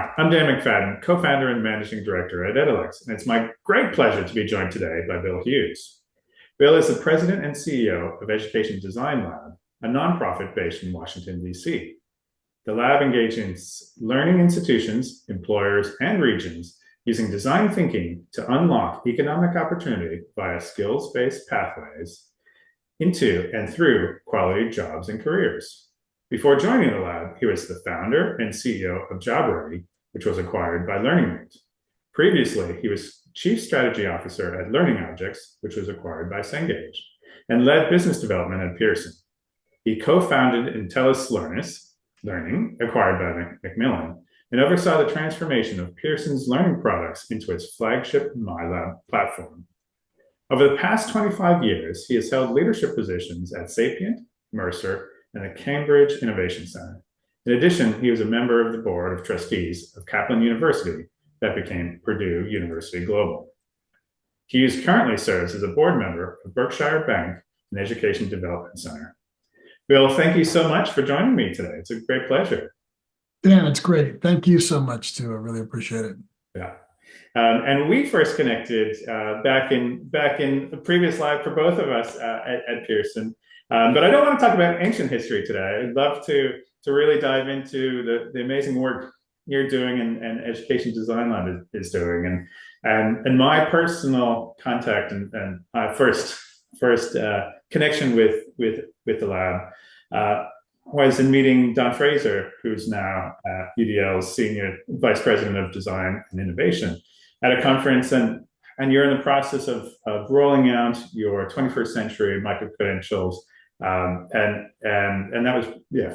Hi, I'm Dan McFadyen, co-founder and managing director at Edalex, and it's my great pleasure to be joined today by Bill Hughes. Bill is the president and CEO of Education Design Lab, a nonprofit based in Washington, D.C. The lab engages learning institutions, employers, and regions using design thinking to unlock economic opportunity via skills-based pathways into and through quality jobs and careers. Before joining the lab, he was the founder and CEO of JobReady, which was acquired by LearningMate. Previously, he was Chief Strategy Officer at Learning Objects, which was acquired by Cengage, and led business development at Pearson. He co-founded Intellis Learning, acquired by Macmillan, and oversaw the transformation of Pearson's learning products into its flagship MyLab platform. Over the past 25 years, he has held leadership positions at Sapient, Mercer, and the Cambridge Innovation Center. In addition, he was a member of the board of trustees of Kaplan University that became Purdue University Global. Hughes currently serves as a board member of Berkshire Bank and Education Development Center. Bill, thank you so much for joining me today. It's a great pleasure. Dan, it's great. Thank you so much, too. I really appreciate it. Yeah. And we first connected back in a previous life for both of us at Pearson. But I don't want to talk about ancient history today. I'd love to really dive into the amazing work you're doing and Education Design Lab is doing. And my personal contact and first connection with the lab was in meeting Don Fraser, who's now UDL's Senior Vice President of Design and Innovation, at a conference. And you're in the process of rolling out your 21st century micro-credentials. And that was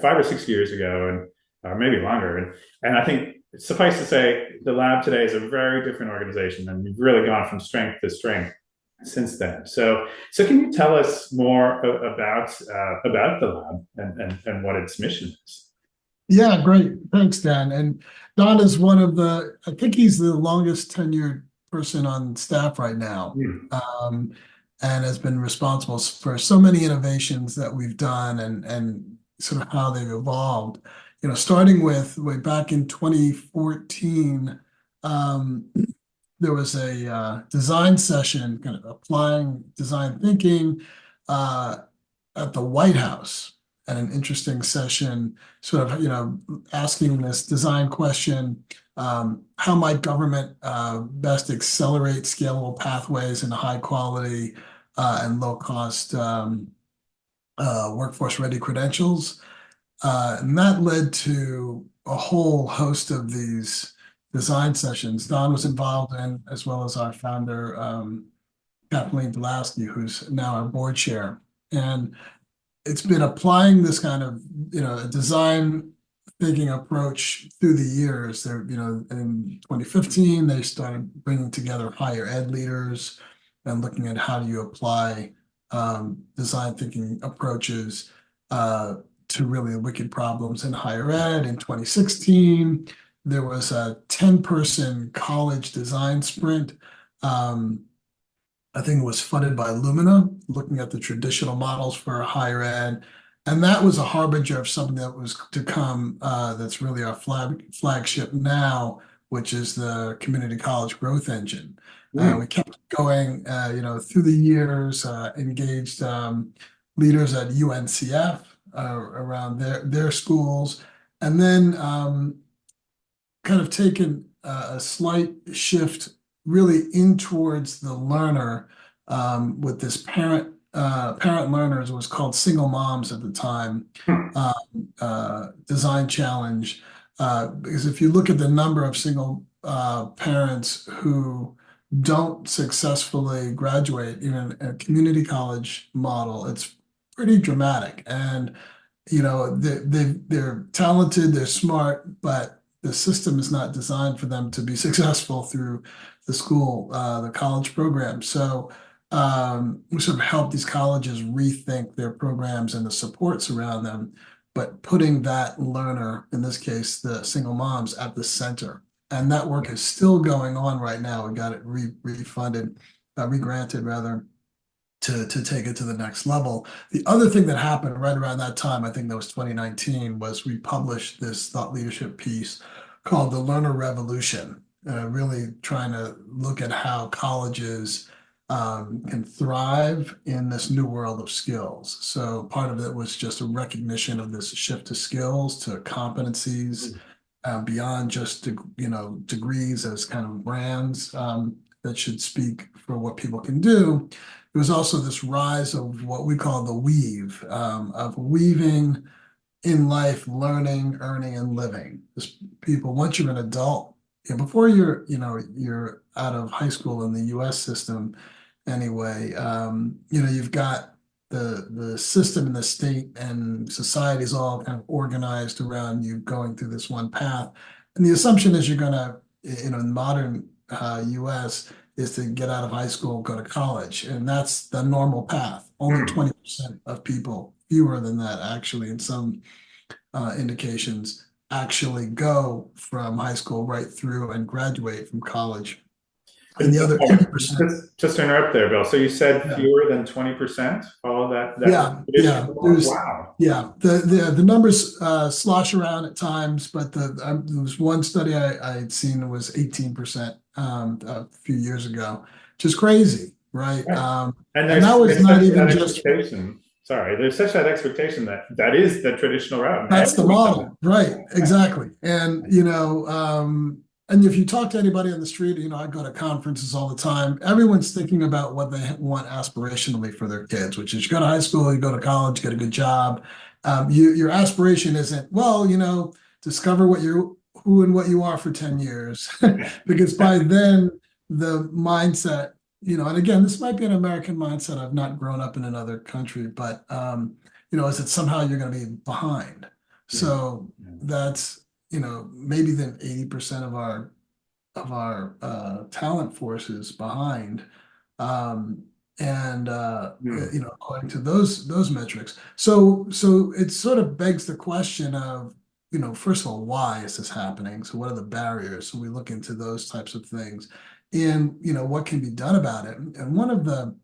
5 or 6 years ago, and maybe longer. And I think suffice to say, the lab today is a very different organization, and we've really gone from strength to strength since then. So can you tell us more about the lab and what its mission is? Yeah, great. Thanks, Dan. And Don is I think he's the longest tenured person on staff right now. And has been responsible for so many innovations that we've done and sort of how they've evolved. Starting with way back in 2014, there was a design session, kind of applying design thinking at the White House, and an interesting session, sort of, asking this design question: how might government best accelerate scalable pathways into high quality and low cost workforce ready credentials? And that led to a whole host of these design sessions Don was involved in, as well as our founder, Kathleen Dulowski, who's now our board chair. And it's been applying this kind of, design thinking approach through the years. There, in 2015, they started bringing together higher ed leaders and looking at how do you apply design thinking approaches to really wicked problems in higher ed. In 2016, there was a 10-person college design sprint. I think it was funded by Lumina, looking at the traditional models for higher ed. And that was a harbinger of something that was to come that's really our flagship now, which is the Community College Growth Engine. We kept going, through the years, engaged leaders at UNCF around their schools, and then kind of taken a slight shift really in towards the learner with this parent learners. It was called Single Moms at the time, design challenge. Because if you look at the number of single parents who don't successfully graduate, even a community college model, it's pretty dramatic. And they're talented, they're smart, but the system is not designed for them to be successful through the college program. So we sort of help these colleges rethink their programs and the supports around them, but putting that learner, in this case, the single moms, at the center. And that work is still going on right now. We got it regranted rather, to take it to the next level. The other thing that happened right around that time, I think that was 2019, was we published this thought leadership piece called the Learner Revolution, really trying to look at how colleges can thrive in this new world of skills. So part of it was just a recognition of this shift to skills, to competencies, beyond just degrees as kind of brands that should speak for what people can do. There was also this rise of what we call the weave, of weaving in life, learning, earning, and living. Just people, once you're an adult, before you're out of high school in the U.S. system, anyway, you've got the system and the state and society is all kind of organized around you going through this one path. And the assumption is you're gonna, in modern US, is to get out of high school, go to college. And that's the normal path. Only 20% of people, fewer than that, actually, in some indications, actually go from high school right through and graduate from college. And the other 80%. Just to interrupt there, Bill. So you said Yeah. fewer than 20% follow that Yeah, yeah. traditional model? There's Wow. yeah. The numbers slosh around at times, but there was one study I had seen that was 18% a few years ago, which is crazy, right? Right. And And that was there's not such even that just expectation. Sorry, there's such that expectation that that is the traditional route. And that's the everyone does it. model, right? Exactly. And if you talk to anybody on the street, I go to conferences all the time. Everyone's thinking about what they want aspirationally for their kids, which is you go to high school, you go to college, get a good job. Your aspiration isn't, well, discover who and what you are for 10 years, because by then the mindset, and again, this might be an American mindset. I've not grown up in another country, but is that somehow you're going to be behind. So that's, maybe then 80% of our talent force is behind. And according to those metrics. So it sort of begs the question of, first of all, why is this happening? So what are the barriers? So we look into those types of things and, what can be done about it. And one of the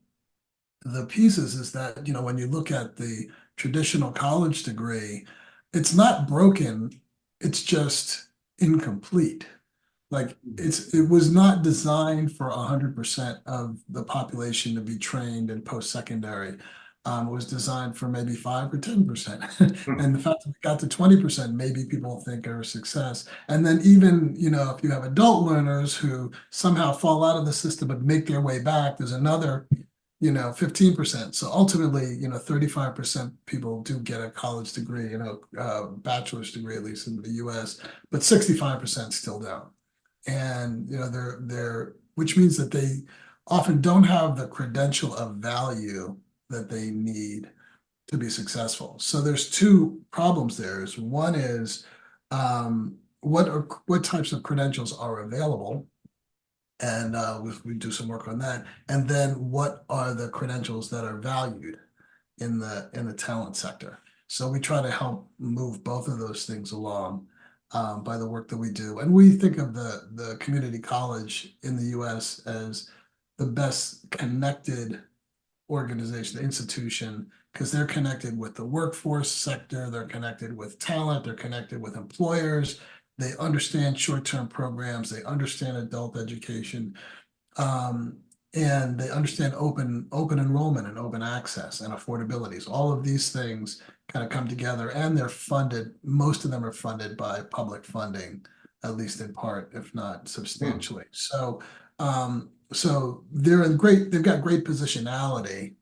pieces is that, when you look at the traditional college degree, it's not broken, it's just incomplete. Like it was not designed for 100% of the population to be trained in post-secondary. It was designed for maybe 5 or 10%. And the fact that we got to 20%, maybe people think are a success. And then even, if you have adult learners who somehow fall out of the system but make their way back, there's another 15%. So ultimately, 35% people do get a college degree, bachelor's degree, at least in the US, but 65% still don't. And, which means that they often don't have the credential of value that they need to be successful. So there's two problems there. One is what types of credentials are available, and we do some work on that. And then what are the credentials that are valued in the talent sector? So we try to help move both of those things along by the work that we do. And we think of the community college in the US as the best connected organization, institution, because they're connected with the workforce sector, they're connected with talent, they're connected with employers, they understand short-term programs, they understand adult education, and they understand open enrollment and open access and affordabilities. All of these things kind of come together, and they're funded. Most of them are funded by public funding, at least in part, if not substantially. So they've got great positionality,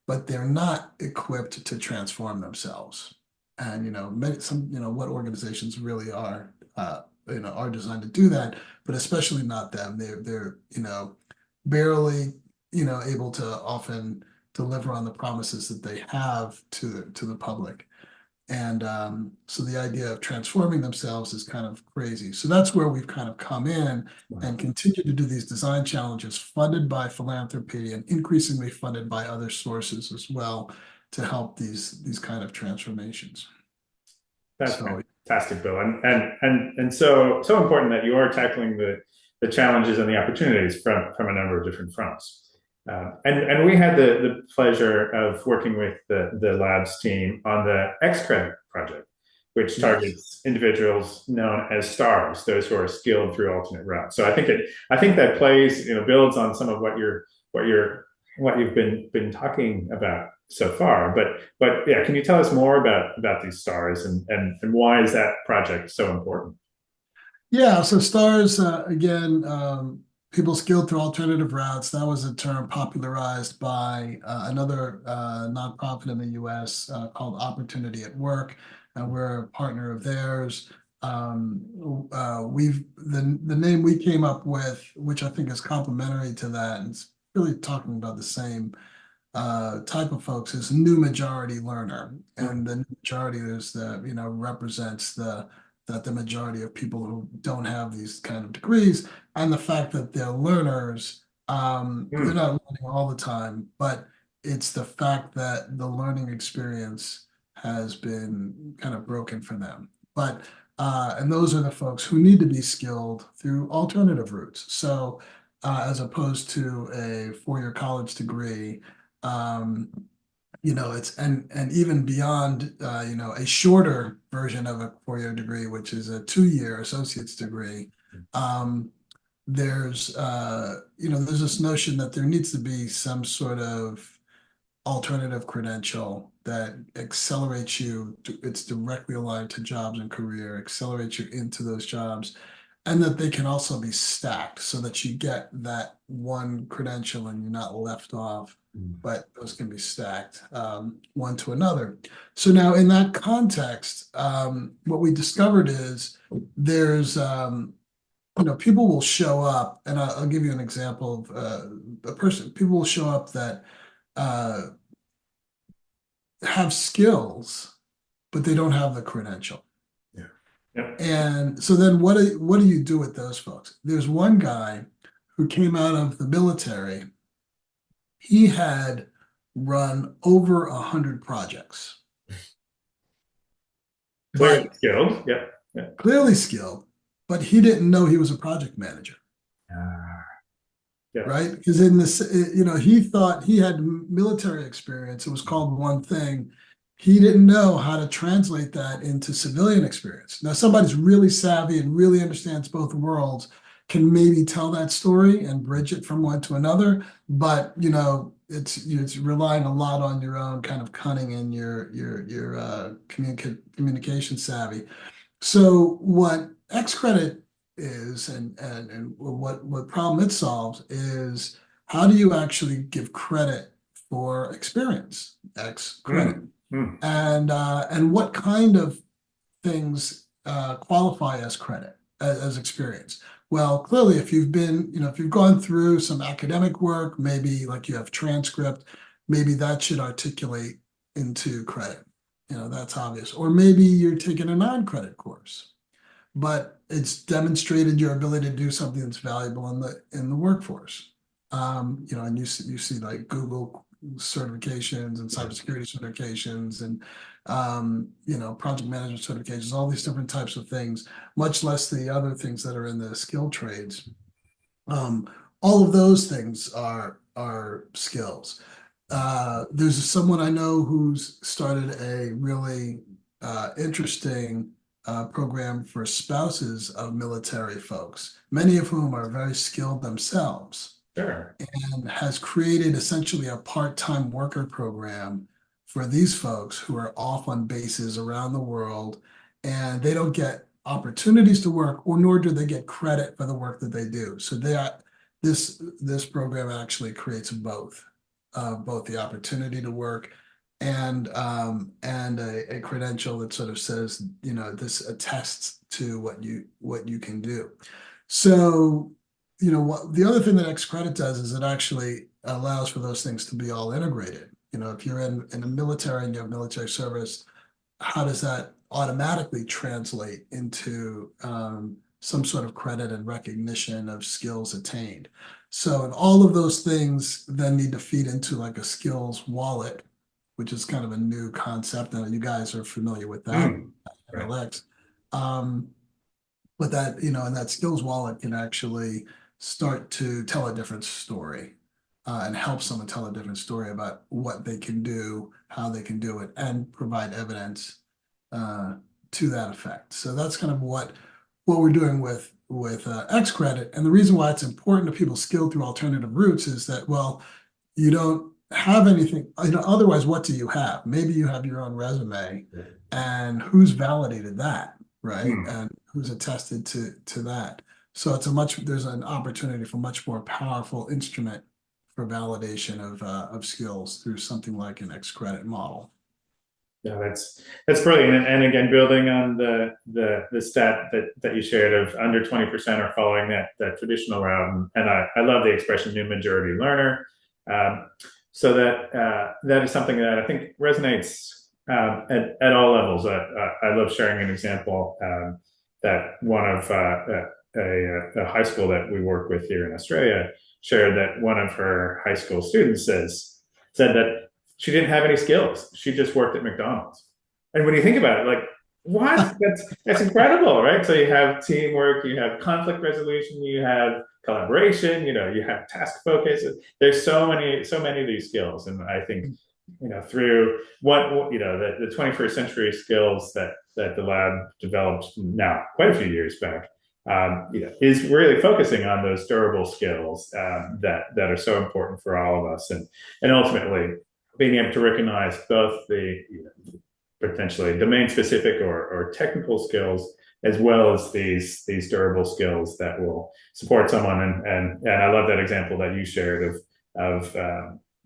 but they're not equipped to transform themselves. And what organizations really are designed to do that, but especially not them. They're barely able to often deliver on the promises that they have to the public. And so the idea of transforming themselves is kind of crazy. So that's where we've kind of come in and continue to do these design challenges funded by philanthropy and increasingly funded by other sources as well to help these kind of transformations. That's fantastic, Bill. And so important that you are tackling the challenges and the opportunities from a number of different fronts. And we had the pleasure of working with the labs team on the XCredit project, which Yes. targets individuals known as stars, those who are skilled through alternate routes. So I think that plays, builds on some of what you're, what you've been talking about so far. But yeah, can you tell us more about these stars and why is that project so important? Yeah, so stars, again, people skilled through alternative routes. That was a term popularized by another nonprofit in the US called Opportunity at Work, and we're a partner of theirs. The name we came up with, which I think is complementary to that, and it's really talking about the same type of folks, is new majority learner, and the new majority is represents the majority of people who don't have these kind of degrees, and the fact that they're learners. They're Mm, not learning all the time, but it's the fact that the learning experience has been kind of broken for them. But and those are the folks who need to be skilled through alternative routes. So as opposed to a four-year college degree, um, it's and even beyond, a shorter version of a four-year degree, which is a two-year associate's degree. Um, there's this notion that there needs to be some sort of alternative credential that accelerates you. It's directly aligned to jobs and career, accelerates you into those jobs, and that they can also be stacked so that you get that one credential and you're not left off, but those can be stacked one to another. So now in that context, what we discovered is there's people will show up, and I'll give you an example of a person. People will show up that uh, have skills, but they don't have the credential. yeah. Yep. And so then what do you do with those folks? There's one guy who came out of the military. He had run over 100 projects, Clearly but skilled. Yep. Yeah. clearly skilled, but he didn't know he was a project manager. Yeah. Right? Because in this, he thought he had military experience. It was called one thing. He didn't know how to translate that into civilian experience. Now, somebody's really savvy and really understands both worlds can maybe tell that story and bridge it from one to another. But it's relying a lot on your own kind of cunning and your communication savvy. So what XCredit is, and what problem it solves is, how do you actually give credit for experience, X credit, Mm, mm, and what kind of things qualify as credit, as experience? Well, clearly, if you've gone through some academic work, maybe like you have transcript, maybe that should articulate into credit. That's obvious. Or maybe you're taking a non-credit course, but it's demonstrated your ability to do something that's valuable in the workforce. And you see like Google certifications and cybersecurity certifications and project management certifications, all these different types of things, much less the other things that are in the skill trades. Um, all of those things are skills. There's someone I know who's started a really interesting program for spouses of military folks, many of whom are very skilled themselves, sure. and has created essentially a part-time worker program for these folks who are off on bases around the world, and they don't get opportunities to work, or nor do they get credit for the work that they do. So this program actually creates both the opportunity to work and a credential that sort of says, this attests to what you can do. So, what the other thing that XCredit does is it actually allows for those things to be all integrated. If you're in the military and you have military service, how does that automatically translate into some sort of credit and recognition of skills attained? So, and all of those things then need to feed into like a skills wallet, which is kind of a new concept. And you guys are familiar with that, Mm, right. Alex. Um, but and that skills wallet can actually start to tell a different story, and help someone tell a different story about what they can do, how they can do it, and provide evidence uh, to that effect. So that's kind of what we're doing with XCredit. And the reason why it's important to people skilled through alternative routes is that, well, you don't have anything, otherwise, what do you have? Maybe you have your own resume, and who's validated that, right? Hmm. And who's attested to that. So there's an opportunity for much more powerful instrument for validation of skills through something like an XCredit model. Yeah, that's brilliant. And again, building on the stat that you shared of under 20% are following that traditional route. And I love the expression new majority learner. So that is something that I think resonates at all levels. I love sharing an example that one of a high school that we work with here in Australia shared that one of her high school students said that she didn't have any skills. She just worked at McDonald's. And when you think about it, like, what? That's incredible, right? So you have teamwork, you have conflict resolution, you have collaboration, you have task focus. There's so many of these skills. And I think, through the 21st century skills that the lab developed now quite a few years back, is really focusing on those durable skills that are so important for all of us, and ultimately being able to recognize both the potentially domain specific or technical skills, as well as these durable skills that will support someone. And I love that example that you shared of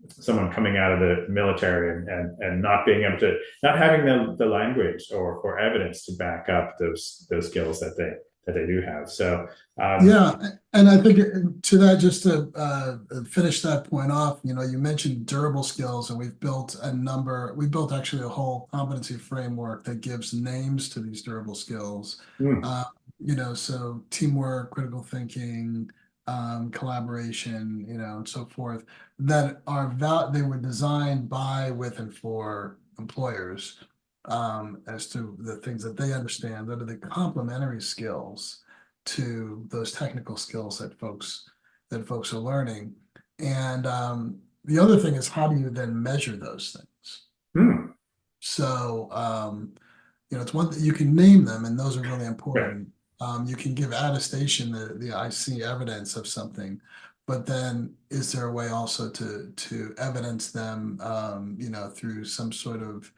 someone coming out of the military and not being able to, not having the language or evidence to back up those skills that they do have. So yeah, and I think to that, just to finish that point off, you mentioned durable skills, and we've built actually a whole competency framework that gives names to these durable skills. So teamwork, critical thinking, collaboration, and so forth, that they were designed by, with, and for employers, as to the things that they understand that are the complementary skills to those technical skills that folks are learning. And the other thing is, how do you then measure those things? So it's one that you can name them, and those are really important. You can give attestation that I see evidence of something, but then is there a way also to evidence them, through some sort of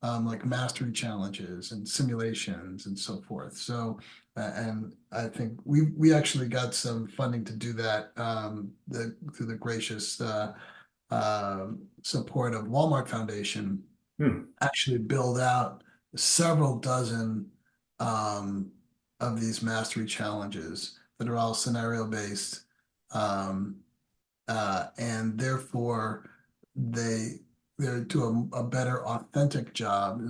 like mastery challenges and simulations and so forth. So, and I think we actually got some funding to do that through the gracious support of Walmart Foundation. Actually build out several dozen of these mastery challenges that are all scenario based, and therefore they do a better authentic job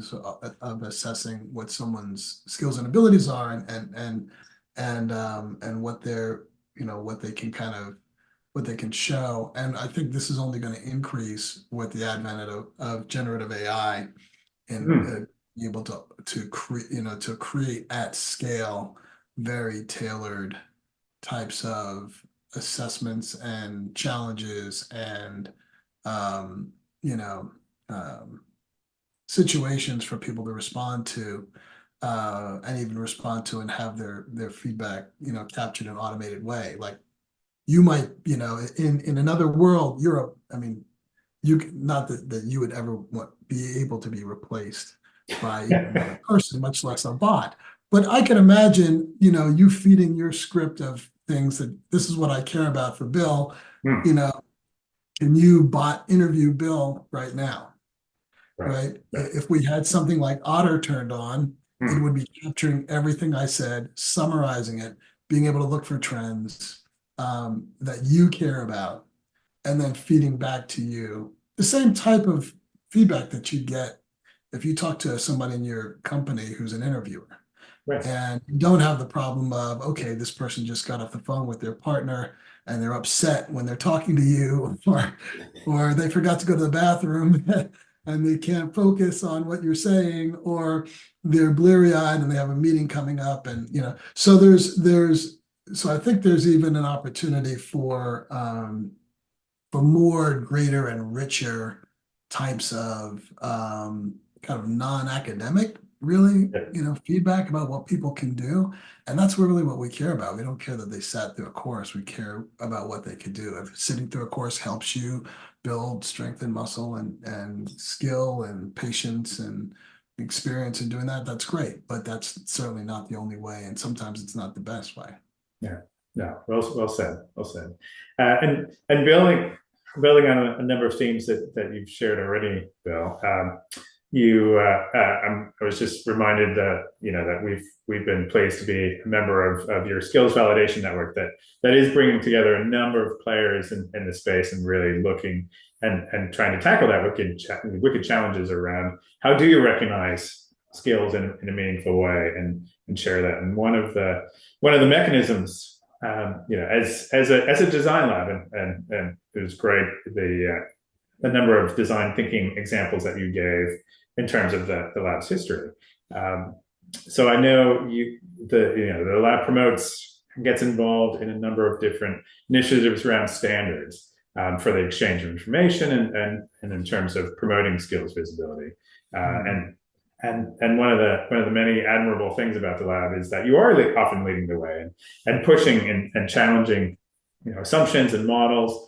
of assessing what someone's skills and abilities are, and what they're what they can show. And I think this is only going to increase with the advent of generative AI, and be able to create at scale very tailored types of assessments and challenges and situations for people to respond to, and even respond to and have their feedback captured in an automated way. Like, you might in another world, Europe, I mean, not that you would ever be able to be replaced by another person, much less a bot. But I can imagine, you feeding your script of things that this is what I care about for Bill. Can you bot interview Bill right now? Right? If we had something like Otter turned on, it would be capturing everything I said, summarizing it, being able to look for trends that you care about, and then feeding back to you the same type of feedback that you get if you talk to somebody in your company who's an interviewer. And you don't have the problem of, okay, this person just got off the phone with their partner and they're upset when they're talking to you, or they forgot to go to the bathroom and they can't focus on what you're saying, or they're bleary-eyed and they have a meeting coming up, and so so I think there's even an opportunity for more greater and richer types of kind of non-academic really, Yeah. feedback about what people can do. And that's really what we care about. We don't care that they sat through a course. We care about what they could do. If sitting through a course helps you build strength and muscle and skill and patience and experience in doing that, that's great. But that's certainly not the only way. And sometimes it's not the best way. Yeah, no, well said, well said. And building on a number of themes that you've shared already, Bill. I was just reminded that that we've been pleased to be a member of your skills validation network that is bringing together a number of players in the space and really looking and trying to tackle that wicked challenges around how do you recognize skills in a meaningful way and share that. And one of the mechanisms, as a design lab, and it was great the number of design thinking examples that you gave in terms of the lab's history. So I know the lab gets involved in a number of different initiatives around standards for the exchange of information and in terms of promoting skills visibility. And one of the many admirable things about the lab is that you are often leading the way and pushing and challenging assumptions and models.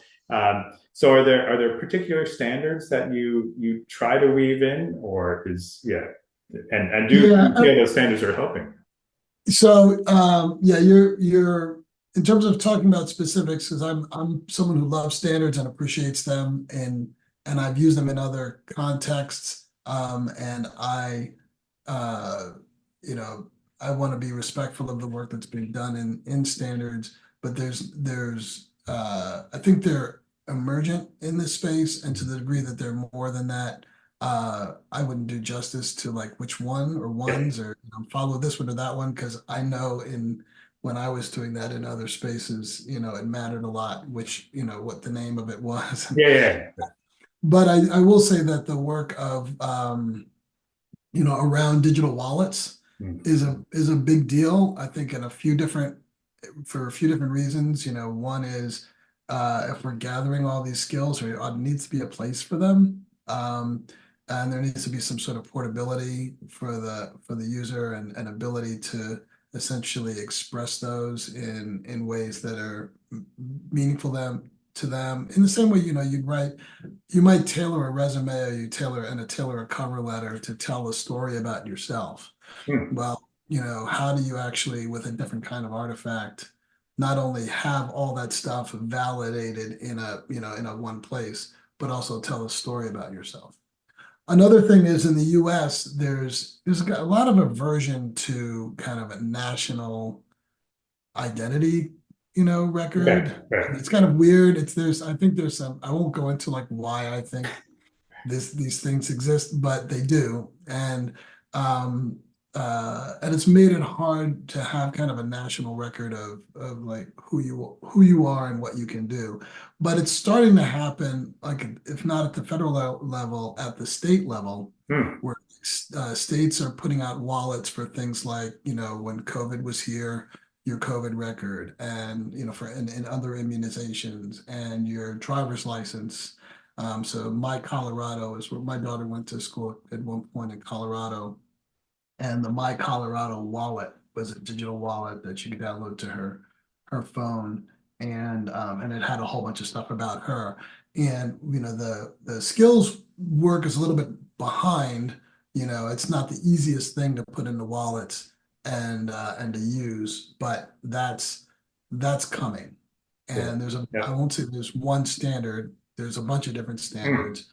So are there particular standards that you try to weave in, or and do you feel those standards are helping? So you're in terms of talking about specifics, because I'm someone who loves standards and appreciates them, and I've used them in other contexts. And I want to be respectful of the work that's being done in standards, but I think they're emergent in this space, and to the degree that they're more than that, I wouldn't do justice to like which one or ones or follow this one or that one, because I know when I was doing that in other spaces, it mattered a lot what the name of it was. Yeah. But I will say that the work of around digital wallets is a big deal. I think for a few different reasons. One is if we're gathering all these skills, there needs to be a place for them. And there needs to be some sort of portability for the user and ability to essentially express those in ways that are meaningful to them. In the same way, you might tailor a resume, or you tailor a cover letter to tell a story about yourself. Well, how do you actually, with a different kind of artifact, not only have all that stuff validated in a one place, but also tell a story about yourself? Another thing is, in the US, there's a lot of aversion to kind of a national identity, record. Right. It's kind of weird. I think there's some, I won't go into like why I think these things exist, but they do. And it's made it hard to have kind of a national record of like who you are and what you can do. But it's starting to happen, like if not at the federal level, at the state level, where states are putting out wallets for things like, when COVID was here, your COVID record, and for and other immunizations and your driver's license. So My Colorado is where my daughter went to school at one point in Colorado, and the My Colorado wallet was a digital wallet that you could download to her phone, and it had a whole bunch of stuff about her. And the skills work is a little bit behind. It's not the easiest thing to put into wallets and to use, but that's coming. And I won't say there's one standard. There's a bunch of different standards.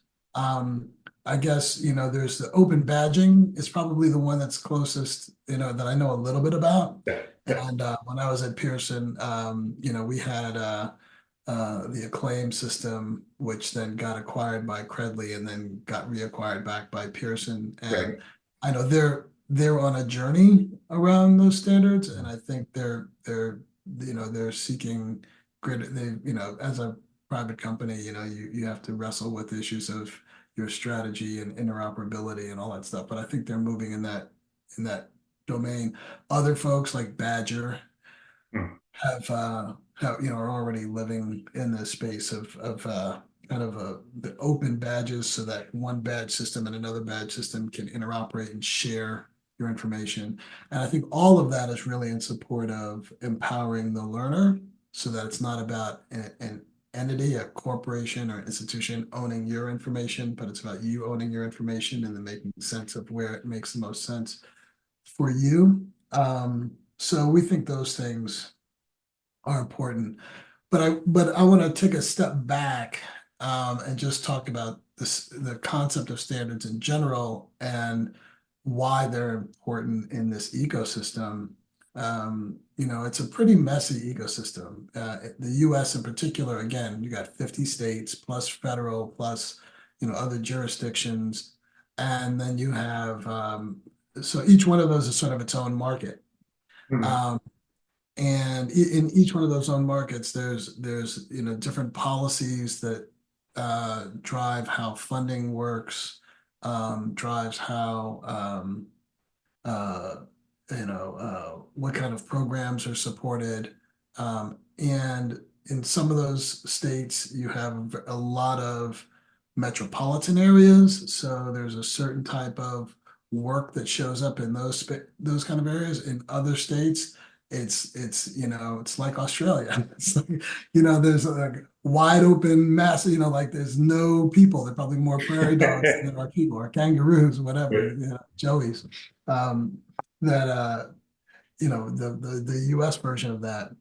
I guess, there's the open badging is probably the one that's closest, that I know a little bit about. And when I was at Pearson, we had the Acclaim system, which then got acquired by Credly and then got reacquired back by Pearson. And I know they're on a journey around those standards, and I think they're seeking great. As a private company, you have to wrestle with issues of your strategy and interoperability and all that stuff. But I think they're moving in that domain. Other folks like Badger have are already living in the space of kind of the open badges, so that one badge system and another badge system can interoperate and share your information. And I think all of that is really in support of empowering the learner so that it's not about an entity, a corporation or institution owning your information, but it's about you owning your information and then making sense of where it makes the most sense for you. So we think those things are important. But I want to take a step back and just talk about the concept of standards in general and why they're important in this ecosystem. It's a pretty messy ecosystem. The US in particular, again, you got 50 states plus federal plus other jurisdictions, and then you have so each one of those is sort of its own market. Mhm. Um, and in each one of those own markets, there's different policies that drive how funding works, drives how uh, what kind of programs are supported. And in some of those states, you have a lot of metropolitan areas. So there's a certain type of work that shows up in those kind of areas. In other states, it's like Australia. It's like, there's a wide open mass, like there's no people. There are probably more prairie dogs than there are people, or kangaroos, whatever, joeys. Um, that the US version of that.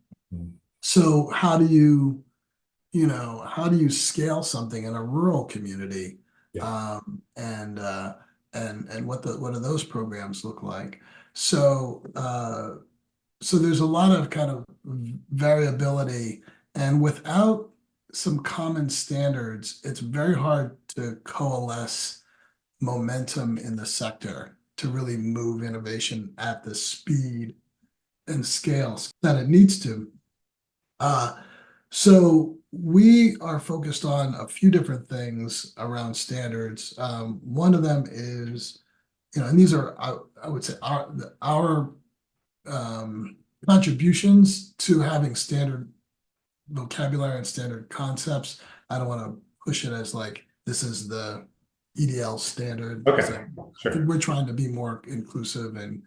So how do you scale something in a rural community? Yeah. And what do those programs look like? So there's a lot of kind of variability, and without some common standards, it's very hard to coalesce momentum in the sector to really move innovation at the speed and scales that it needs to. Uh, so we are focused on a few different things around standards. One of them is, and these are, I would say, our contributions to having standard vocabulary and standard concepts. I don't want to push it as like this is the EDL standard because Okay. I think Sure. we're trying to be more inclusive and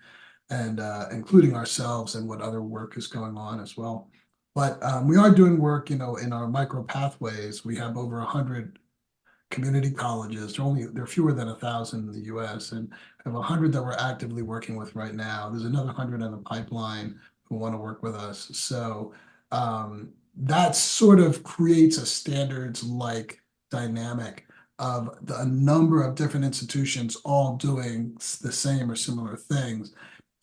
including ourselves and what other work is going on as well. But we are doing work, in our micro pathways. We have over 100 community colleges. There are fewer than 1,000 in the U.S. and have 100 that we're actively working with right now. There's another 100 in the pipeline who want to work with us. So that sort of creates a standards-like dynamic of a number of different institutions all doing the same or similar things.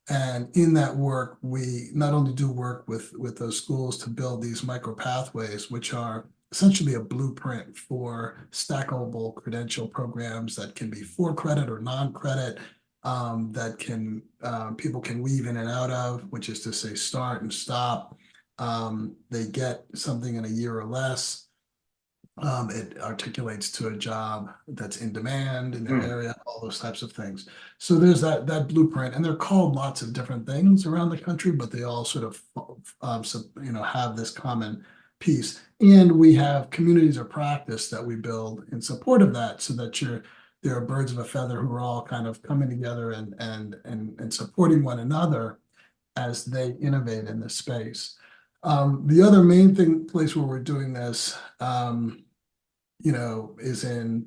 And in that work, we not only do work with those schools to build these micro pathways, which are essentially a blueprint for stackable credential programs that can be for credit or non-credit, that people can weave in and out of, which is to say start and stop. They get something in a year or less. It articulates to a job that's in demand in their area, all those types of things. So there's that blueprint, and they're called lots of different things around the country, but they all sort of have this common piece. And we have communities of practice that we build in support of that, so that there are birds of a feather who are all kind of coming together and supporting one another as they innovate in this space. The other main place where we're doing this, is in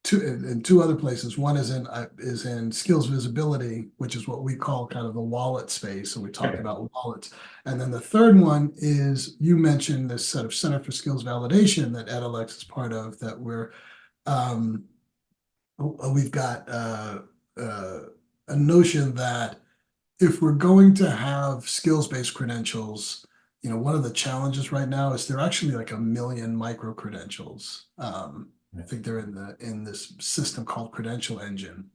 two other places. One is in skills visibility, which is what we call kind of the wallet space. So we talked Okay. about wallets. And then the third one is, you mentioned this sort of Center for Skills Validation that Edalex is part of, that we've got a notion that if we're going to have skills-based credentials, one of the challenges right now is there are actually like 1 million micro credentials. I think they're in this system called Credential Engine,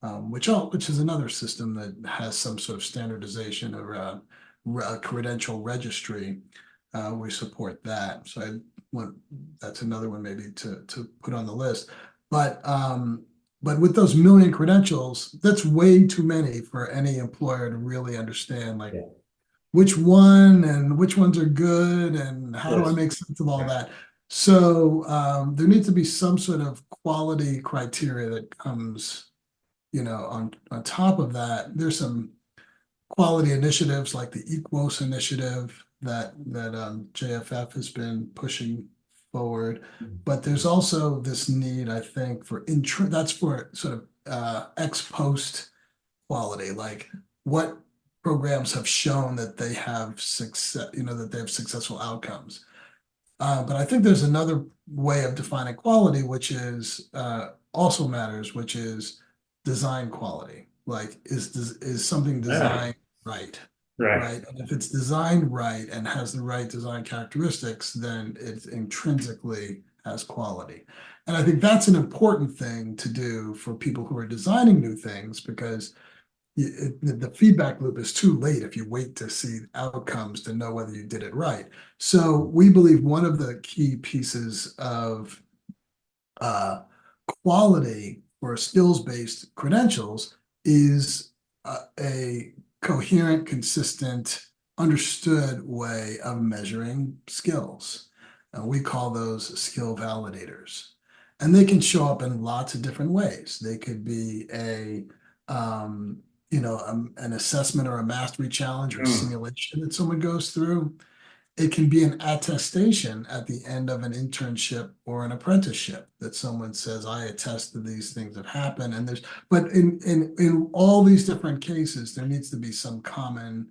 which is another system that has some sort of standardization around a credential registry. We support that, so that's another one maybe to put on the list. But with those 1 million credentials, that's way too many for any employer to really understand, like Yeah. which one and which ones are good and how do I Yes. make sense of all that. So there needs to be some sort of quality criteria that comes on top of that, there's some quality initiatives like the Equos initiative that JFF has been pushing forward. But there's also this need, I think, that's for sort of ex post quality, like what programs have shown that they have success, that they have successful outcomes. But I think there's another way of defining quality, which is also matters, which is design quality. Like, is something Yeah, designed right? right. Right. And if it's designed right and has the right design characteristics, then it intrinsically has quality. And I think that's an important thing to do for people who are designing new things because the feedback loop is too late if you wait to see outcomes to know whether you did it right. So we believe one of the key pieces of uh, quality for skills-based credentials is a coherent, consistent, understood way of measuring skills. And we call those skill validators. And they can show up in lots of different ways. They could be um, an assessment or a mastery challenge or Mm. simulation that someone goes through. It can be an attestation at the end of an internship or an apprenticeship that someone says, I attest that these things have happened. And but in all these different cases, there needs to be some common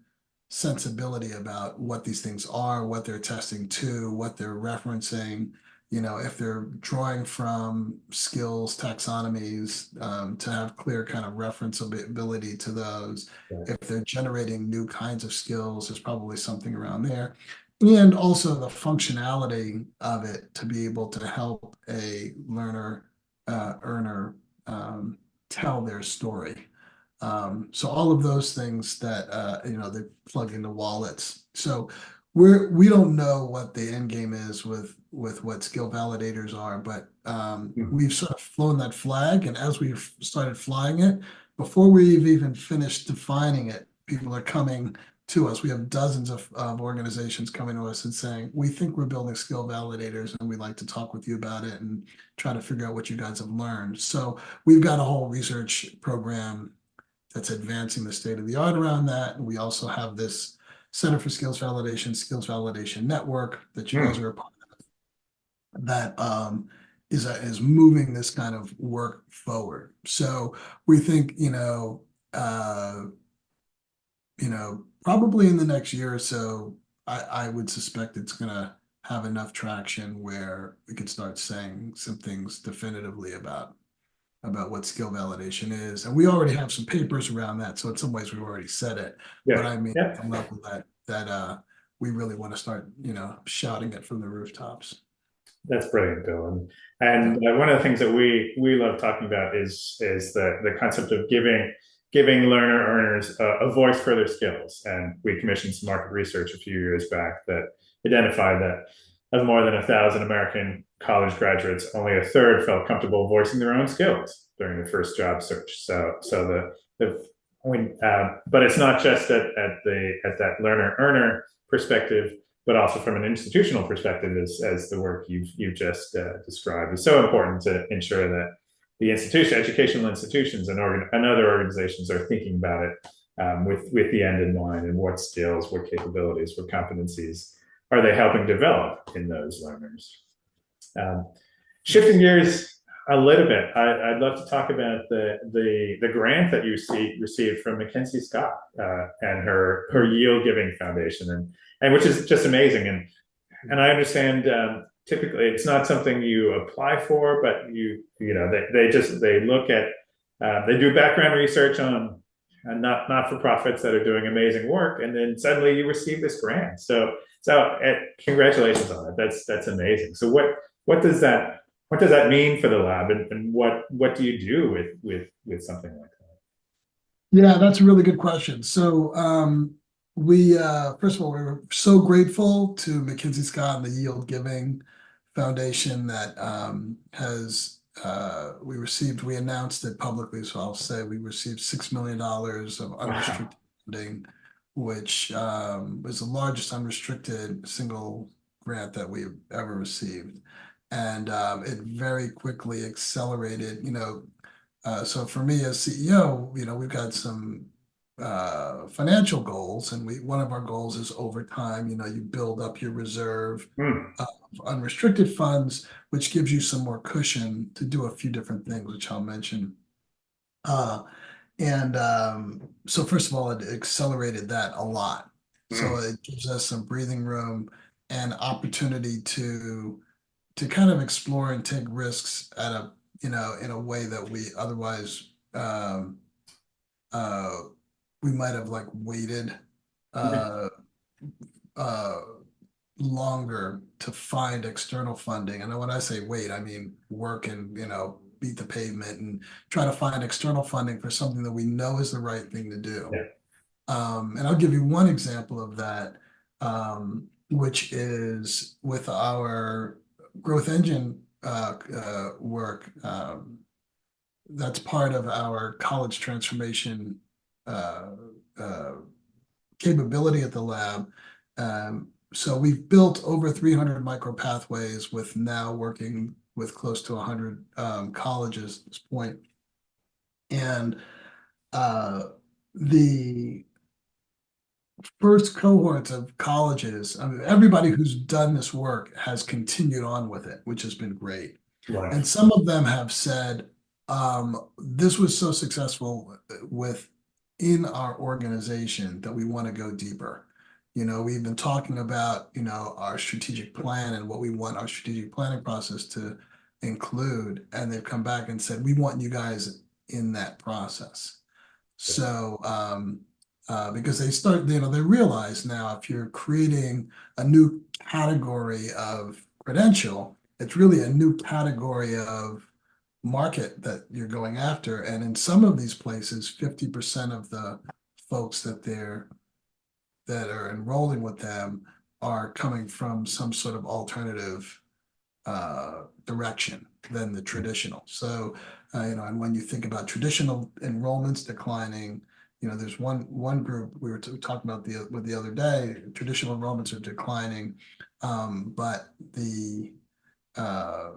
sensibility about what these things are, what they're attesting to, what they're referencing. If they're drawing from skills taxonomies, to have clear kind of referenceability to those. Right. If they're generating new kinds of skills, there's probably something around there, and also the functionality of it to be able to help a learner, earner, tell their story. So all of those things that they plug into wallets. So we don't know what the end game is with what skill validators are, but Mm. we've sort of flown that flag, and as we've started flying it, before we've even finished defining it, people are coming to us. We have dozens of organizations coming to us and saying, we think we're building skill validators and we'd like to talk with you about it and try to figure out what you guys have learned. So we've got a whole research program that's advancing the state of the art around that. And we also have this Center for Skills Validation Network that you guys Mm. are a part of that is moving this kind of work forward. So we think, probably in the next year or so, I would suspect it's going to have enough traction where we could start saying some things definitively about what skill validation is. And we already have some papers around that. So in some ways we've already said it, but Yeah. I mean, Yeah. at the level that we really want to start, shouting it from the rooftops. That's brilliant, Bill. Yeah. And one of the things that we love talking about is the concept of giving learner earners a voice for their skills. And we commissioned some market research a few years back that identified that of more than 1,000 American college graduates, only a third felt comfortable voicing their own skills during the first job search. So but it's not just at that learner earner perspective, but also from an institutional perspective, as the work you've just described is so important to ensure that the educational institutions and other organizations are thinking about it with the end in mind, and what skills, what capabilities, what competencies are they helping develop in those learners. Um, Shifting gears a little bit, I'd love to talk about the grant that you received from Mackenzie Scott and her Yield Giving Foundation, and which is just amazing. And I understand typically it's not something you apply for, but they look at they do background research on not for profits that are doing amazing work, and then suddenly you receive this grant. So congratulations on it. That's amazing. So what does that mean for the lab, and what do you do with something like that? Yeah, that's a really good question. So we first of all, we're so grateful to McKinsey Scott and the Yield Giving Foundation that has we announced it publicly, so I'll say we received $6 million of Wow. unrestricted funding, which was the largest unrestricted single grant that we've ever received. And it very quickly accelerated, So for me as CEO, we've got some financial goals, and one of our goals is over time, you build up your reserve Hmm. of unrestricted funds, which gives you some more cushion to do a few different things, which I'll mention. Uh, and so first of all, it accelerated that a lot. So Hmm. it gives us some breathing room and opportunity to kind of explore and take risks at a in a way that we otherwise uh, we might have like waited Yeah. uh, uh, longer to find external funding. And when I say wait, I mean work and beat the pavement and try to find external funding for something that we know is the right thing to do. Yeah. And I'll give you one example of that, which is with our growth engine work. That's part of our college transformation uh, uh, capability at the lab. So we've built over 300 micro pathways with now working with close to 100 colleges at this point. And uh, the first cohorts of colleges, I mean, everybody who's done this work has continued on with it, which has been great. Right. And some of them have said, this was so successful within our organization that we want to go deeper. We've been talking about, our strategic plan and what we want our strategic planning process to include. And they've come back and said, we want you guys in that process. So, because they realize now if you're creating a new category of credential, it's really a new category of market that you're going after. And in some of these places, 50% of the folks that are enrolling with them are coming from some sort of alternative direction than the traditional. So, and when you think about traditional enrollments declining, there's one group we were talking about the other day. Traditional enrollments are declining, but the uh,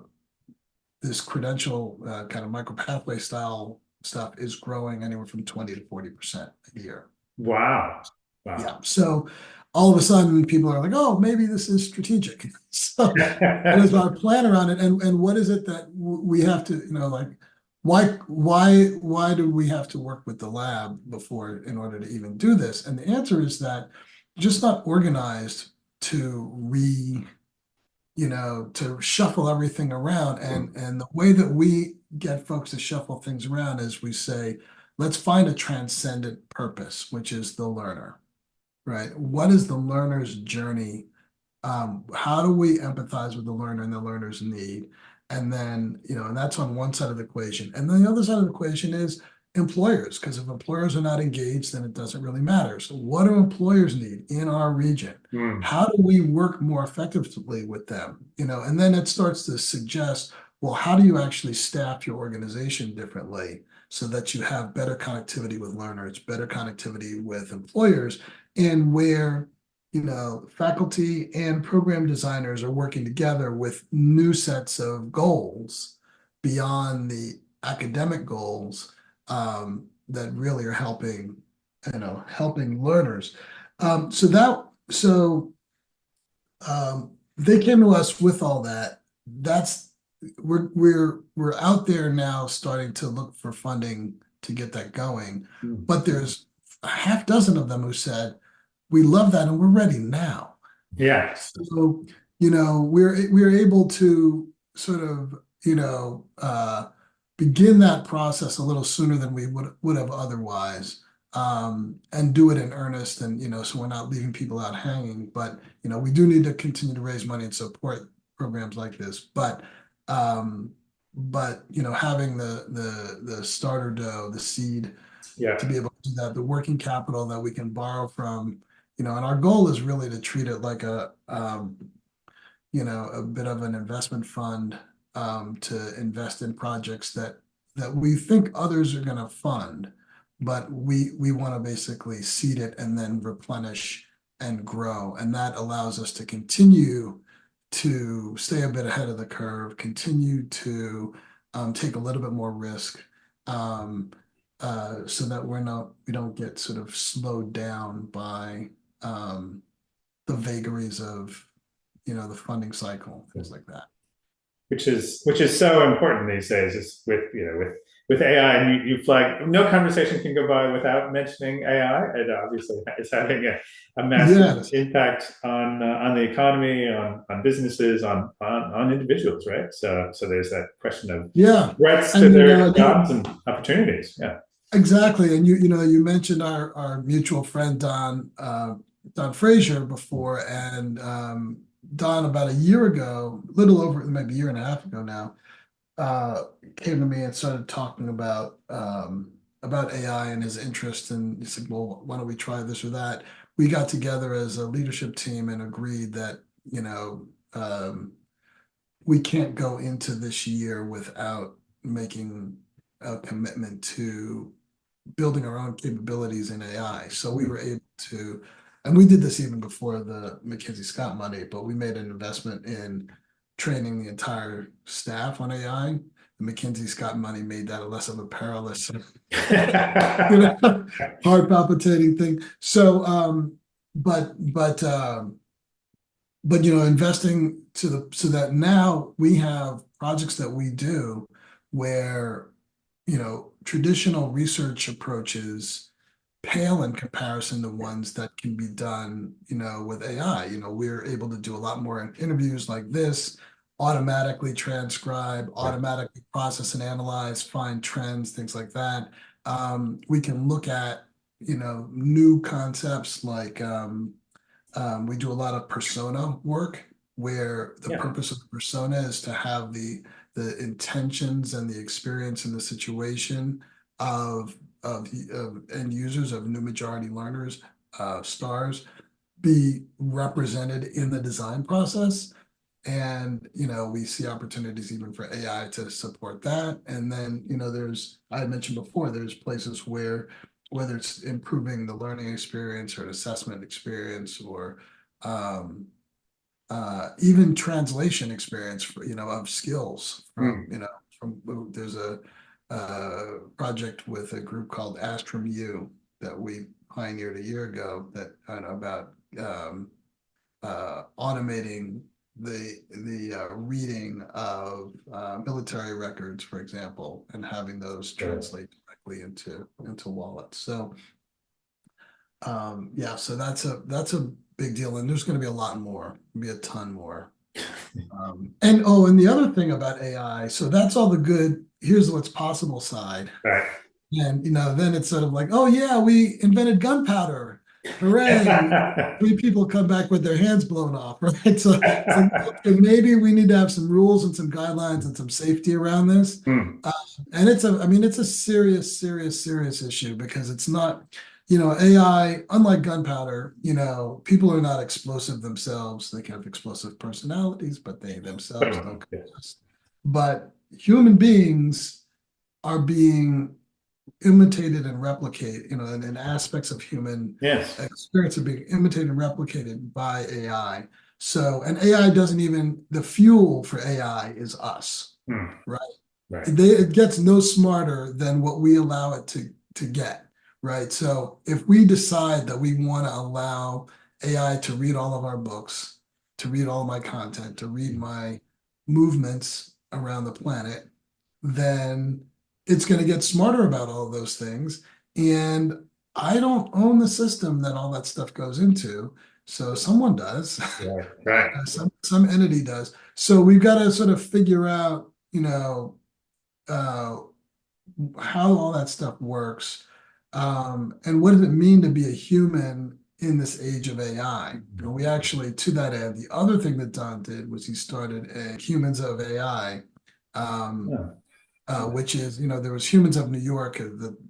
this credential kind of micro pathway style stuff is growing anywhere from 20 to 40% a year. Wow. Yeah. Wow. So all of a sudden people are like, oh, maybe this is strategic. So what is our plan around it? And what is it that we have to, like, why do we have to work with the lab before in order to even do this? And the answer is that just not organized to to shuffle everything around. And the way that we get folks to shuffle things around is we say, let's find a transcendent purpose, which is the learner, right? What is the learner's journey? How do we empathize with the learner and the learner's need? And then, and that's on one side of the equation. And then the other side of the equation is employers, because if employers are not engaged, then it doesn't really matter. So what do employers need in our region? Hmm. How do we work more effectively with them? And then it starts to suggest, well, how do you actually staff your organization differently so that you have better connectivity with learners, better connectivity with employers, and where faculty and program designers are working together with new sets of goals beyond the academic goals that really are helping learners. They came to us with all that. That's we're out there now starting to look for funding to get that going. Hmm. But there's a half dozen of them who said, we love that and we're ready now. Yes. So, we're able to sort of, begin that process a little sooner than we would have otherwise, and do it in earnest. And, so we're not leaving people out hanging, but, we do need to continue to raise money and support programs like this. But, having the starter dough, the seed Yeah. to be able to do that, the working capital that we can borrow from, and our goal is really to treat it like a bit of an investment fund, to invest in projects that we think others are going to fund, but we want to basically seed it and then replenish and grow. And that allows us to continue to stay a bit ahead of the curve, continue to take a little bit more risk, um, so that we don't get sort of slowed down by the vagaries of, the funding cycle, things like that. which is so important these days. Is with AI, and you flag no conversation can go by without mentioning AI. It obviously is having a massive Yes. impact on the economy, on businesses, on individuals, right? So there's that question of Yeah. threats to And their jobs and opportunities. Yeah. exactly. And you mentioned our mutual friend Don Frazier before, and Don about a year ago, a little over maybe a year and a half ago now, came to me and started talking about AI and his interest, and he said, "Well, why don't we try this or that?" We got together as a leadership team and agreed that we can't go into this year without making a commitment to building our own capabilities in AI. So we were able to, and we did this even before the McKinsey Scott money, but we made an investment in training the entire staff on AI. The McKinsey Scott money made that a less of a perilous, heart palpitating thing. So, but investing so that now we have projects that we do where traditional research approaches pale in comparison to ones that can be done with AI. We're able to do a lot more interviews like this, automatically transcribe, automatically process and analyze, find trends, things like that. We can look at new concepts like we do a lot of persona work where the Yeah. purpose of the persona is to have the intentions and the experience and the situation of end users, of new majority learners, stars, be represented in the design process. And we see opportunities even for AI to support that. And then I mentioned before, there's places where whether it's improving the learning experience or an assessment experience or even translation experience for, of skills from there's a project with a group called Astrum U that we pioneered a year ago that I know about automating the reading of military records, for example, and having those translate directly into wallets. So yeah, so that's a big deal, and there's going to be a lot more, be a ton more. And the other thing about AI, so that's all the good. Here's what's possible side, Right. and then it's sort of like, oh yeah, we invented gunpowder, hooray! Three people come back with their hands blown off, right? So it's like, okay, maybe we need to have some rules and some guidelines and some safety around this. And I mean, it's a serious, serious, serious issue because it's not, AI, unlike gunpowder, people are not explosive themselves. They can have explosive personalities, but they themselves don't exist. But human beings are being imitated and replicated, and aspects of human Yes. experience are being imitated and replicated by AI. So, and AI doesn't even, the fuel for AI is us, right? Right. It gets no smarter than what we allow it to get, right? So if we decide that we want to allow AI to read all of our books, to read all my content, to read my movements around the planet, then it's going to get smarter about all those things. And I don't own the system that all that stuff goes into. So someone does. Right. Right. Some entity does. So we've got to sort of figure out, uh, how all that stuff works, and what does it mean to be a human in this age of AI. And we actually, to that end, the other thing that Don did was he started a Humans of AI, which is, there was Humans of New York,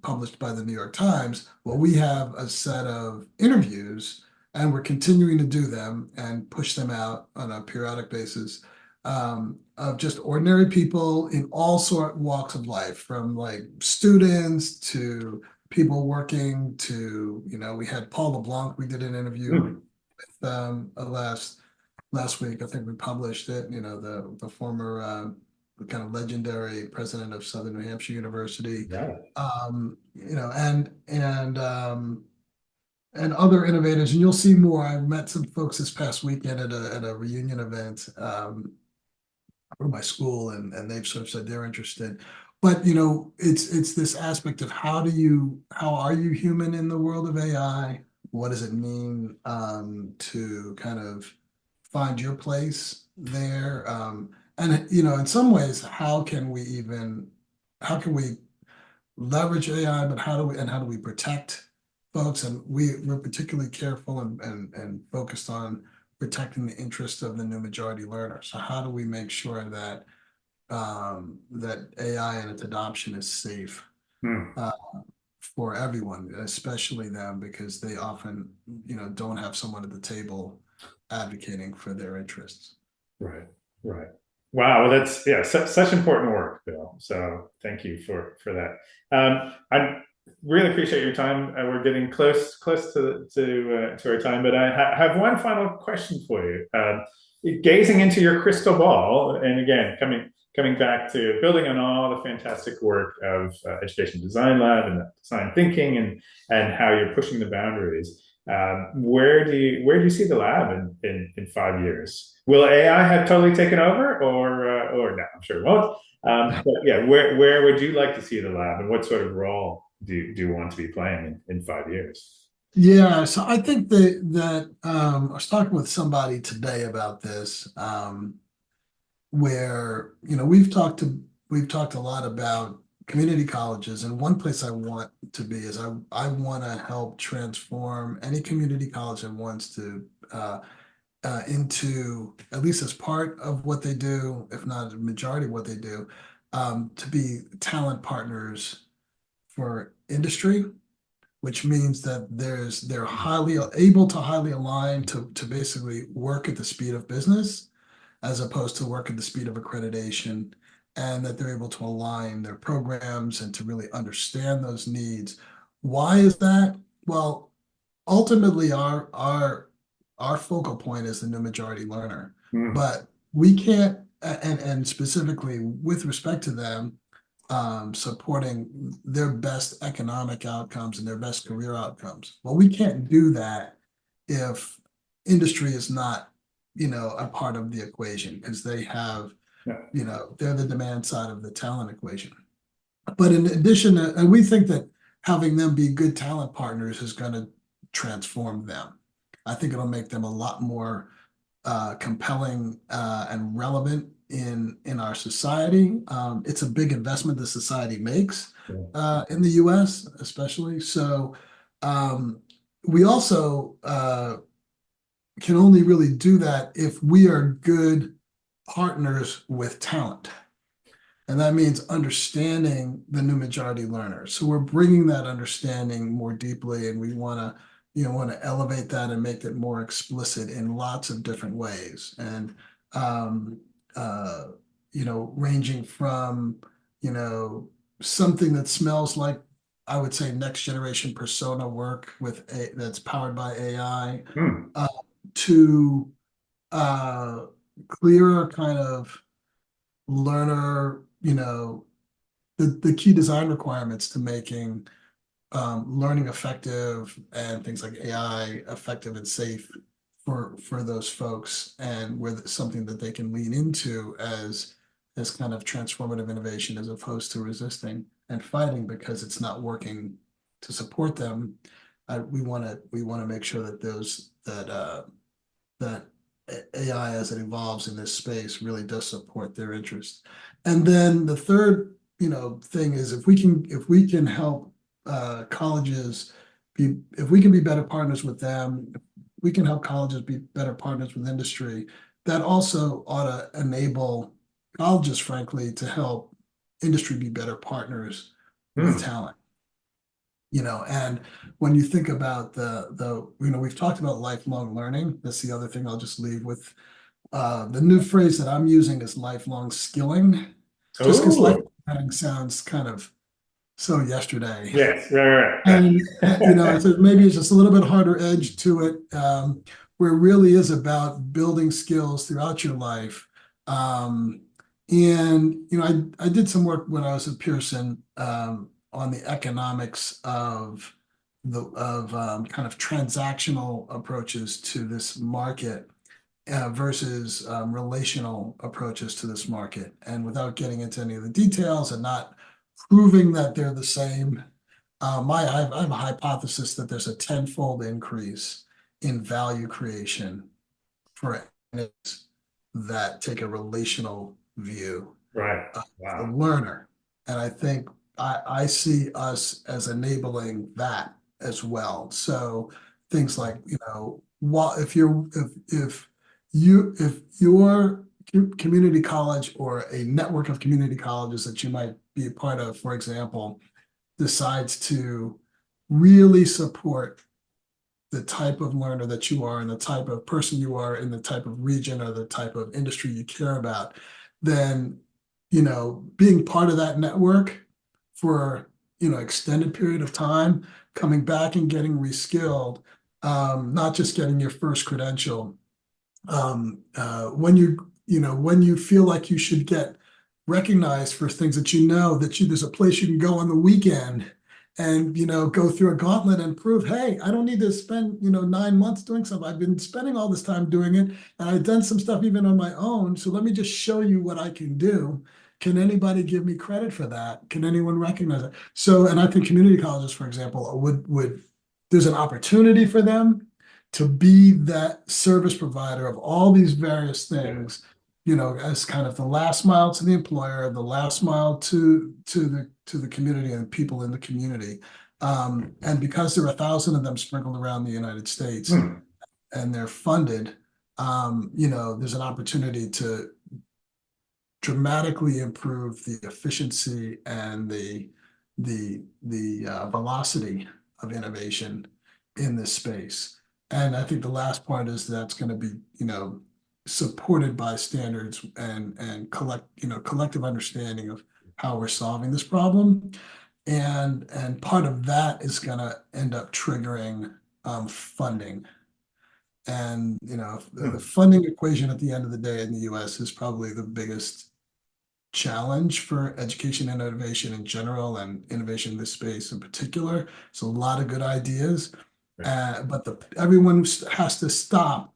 published by the New York Times. Well, we have a set of interviews, and we're continuing to do them and push them out on a periodic basis, of just ordinary people in all walks of life, from like students to people working to, we had Paul LeBlanc. We did an interview with last week. I think we published it. The former the kind of legendary president of Southern New Hampshire University, Right. and other innovators. And you'll see more. I met some folks this past weekend at a reunion event for my school, and they've sort of said they're interested. But it's this aspect of how are you human in the world of AI? What does it mean to kind of find your place there? And in some ways, how can we leverage AI, but how do we protect folks? And we're particularly careful and focused on protecting the interests of the new majority learner. So how do we make sure that that AI and its adoption is safe Hmm. uh, for everyone, especially them, because they often, don't have someone at the table advocating for their interests. Right. Right. Wow. Well, that's yeah, such important work, Bill. So thank you for that. I really appreciate your time. We're getting close to our time, but I have one final question for you. Gazing into your crystal ball, and again, coming back to building on all the fantastic work of Education Design Lab and design thinking, and how you're pushing the boundaries. Where do you see the lab in 5 years? Will AI have totally taken over, or no? I'm sure it won't. But yeah, where would you like to see the lab, and what sort of role do you want to be playing in 5 years? Yeah, so I think I was talking with somebody today about this, where we've talked a lot about community colleges, and one place I want to be is I want to help transform any community college that wants to into, at least as part of what they do, if not a majority of what they do, to be talent partners for industry, which means that they're highly able to highly align to basically work at the speed of business as opposed to work at the speed of accreditation, and that they're able to align their programs and to really understand those needs. Why is that? Well, ultimately our focal point is the new majority learner, Hmm. but we can't, and specifically with respect to them, supporting their best economic outcomes and their best career outcomes. Well, we can't do that if industry is not, a part of the equation, because they have, Yeah. they're the demand side of the talent equation. But in addition, and we think that having them be good talent partners is going to transform them. I think it'll make them a lot more compelling and relevant in our society. It's a big investment the society makes Yeah. in the U.S., especially. So um, we also can only really do that if we are good partners with talent. And that means understanding the new majority learner. So we're bringing that understanding more deeply, and we want to elevate that and make it more explicit in lots of different ways. And um, uh, ranging from something that smells like, I would say, next generation persona work that's powered by AI, Hmm. uh, to uh, clearer kind of learner, the key design requirements to making learning effective and things like AI effective and safe for those folks, and with something that they can lean into as kind of transformative innovation, as opposed to resisting and fighting because it's not working to support them. We want to make sure that that AI, as it evolves in this space, really does support their interest. And then the third, thing is, if we can help colleges if we can be better partners with them, if we can help colleges be better partners with industry, that also ought to enable colleges, frankly, to help industry be better partners with Hmm. talent. And when you think about we've talked about lifelong learning. That's the other thing I'll just leave with. The new phrase that I'm using is lifelong skilling, just because lifelong Oh, learning sounds kind of so yesterday. yes. Right. Right. And so maybe it's just a little bit harder edge to it, where it really is about building skills throughout your life, um, And I did some work when I was at Pearson on the economics of kind of transactional approaches to this market versus relational approaches to this market. And without getting into any of the details and not proving that they're the same, I have a hypothesis that there's a tenfold increase in value creation for entities that take a relational view Right. of the Wow. learner. And I think I see us as enabling that as well. So things like, if your community college or a network of community colleges that you might be a part of, for example, decides to really support the type of learner that you are and the type of person you are in the type of region or the type of industry you care about, then, being part of that network for, extended period of time, coming back and getting reskilled, not just getting your first credential, when you feel like you should get recognized for things there's a place you can go on the weekend and go through a gauntlet and prove, hey, I don't need to spend 9 months doing something. I've been spending all this time doing it, and I've done some stuff even on my own. So let me just show you what I can do. Can anybody give me credit for that? Can anyone recognize it? So, and I think community colleges, for example, would there's an opportunity for them to be that service provider of all these various Yeah. things, as kind of the last mile to the employer, the last mile to the community and people in the community. And because there are 1,000 of them sprinkled around the United States Hmm. and they're funded, there's an opportunity to dramatically improve the efficiency and the velocity of innovation in this space. And I think the last part is that's going to be, supported by standards and collective understanding of how we're solving this problem. And part of that is going to end up triggering funding. And the Hmm. funding equation at the end of the day in the U.S. is probably the biggest challenge for education and innovation in general, and innovation in this space in particular. So a lot of good ideas, Right. but everyone has to stop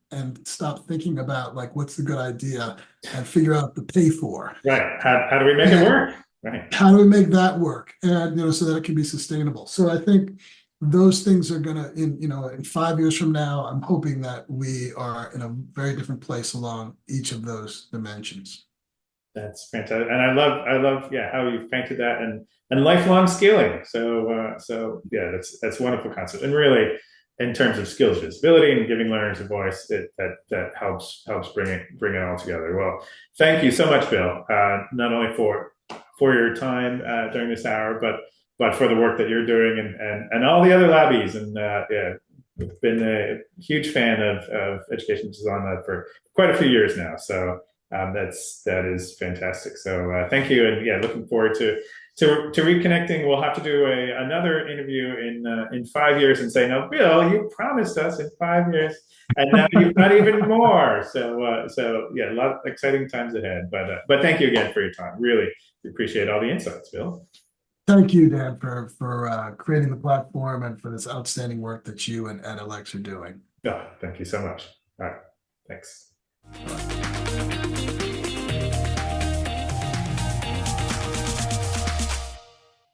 thinking about like what's the good idea and figure out the pay for. Right. How do we make it And work? Right. how do we make that work? And so that it can be sustainable. So I think those things are gonna in 5 years from now, I'm hoping that we are in a very different place along each of those dimensions. That's fantastic, and I love, yeah, how you painted that, and lifelong skilling. So yeah, that's a wonderful concept, and really, in terms of skills visibility and giving learners a voice, that helps bring it all together. Well, thank you so much, Bill, not only for your time during this hour, but for the work that you're doing and all the other labbies, and yeah, I've been a huge fan of Education Design Lab for quite a few years now. So that is fantastic. So thank you, and yeah, looking forward to reconnecting. We'll have to do another interview in 5 years and say, no, Bill, you promised us in 5 years, and now you've got even more. So yeah, a lot of exciting times ahead. But thank you again for your time. Really appreciate all the insights, Bill. Thank you, Dan, for creating the platform and for this outstanding work that you and Edalex are doing. Oh, thank you so much. All right, thanks.